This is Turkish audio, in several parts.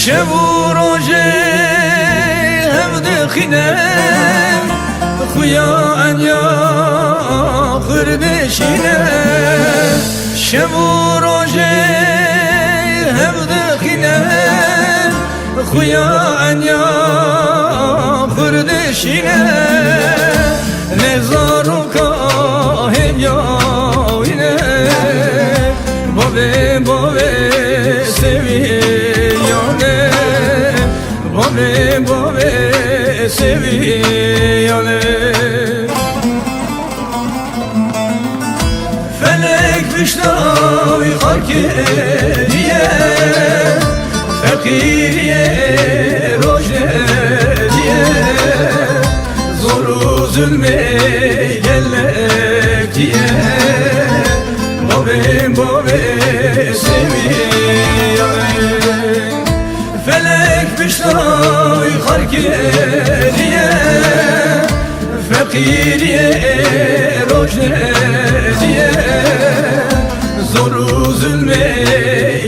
شبو روژه هم دخینه خویا انیا خردشینه شبو روژه هم دخینه خویا انیا خردشینه نزارو کاهیم یاوینه بابه بابه seviyane Bove bove seviyane Felek vişnavi harkeriye Fakiriye rojnediye Zoru zulme gellek diye Bove bove seviyane Felek bişnay harkeriye Fakiriye rojnediye Zoru zulme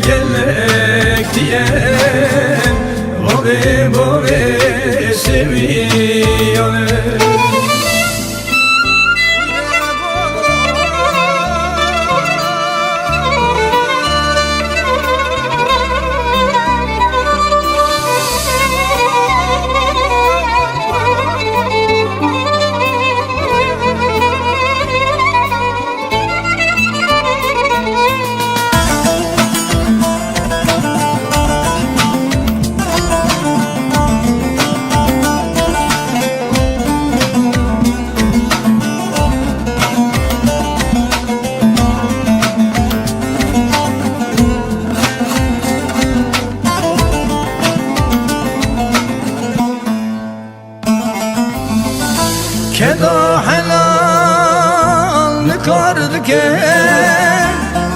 gelmek diye Bove bove seviyane Keda helal kardı ke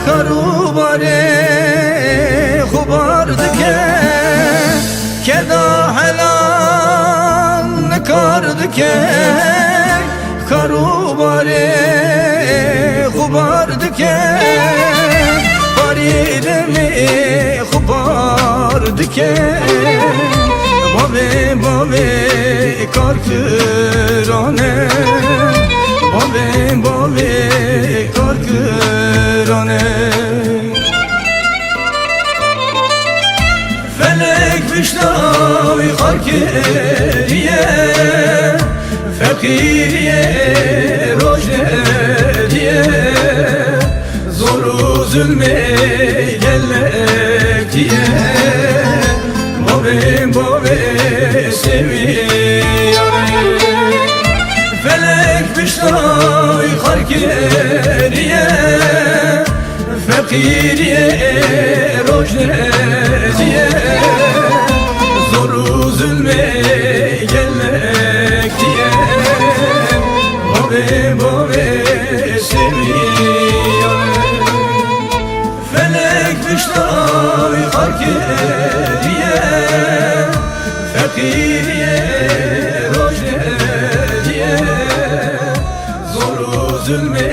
karubare khubardı ke Keda helal kardı ke karubare khubardı ke Paride mi khubardı ke Bove bove karkırane Bove bove karkırane Felek vişnavi harkeriye Fakiriye rojnediye Zoru zulme gellek diye Bove bove seviyane Felek bişnay harkeriye Fakiriye rojnediye Zoru zulme gelmek diye Bove bove seviyane Felek bişnay harkeriye Fakiriye rojnediye Zoru zulme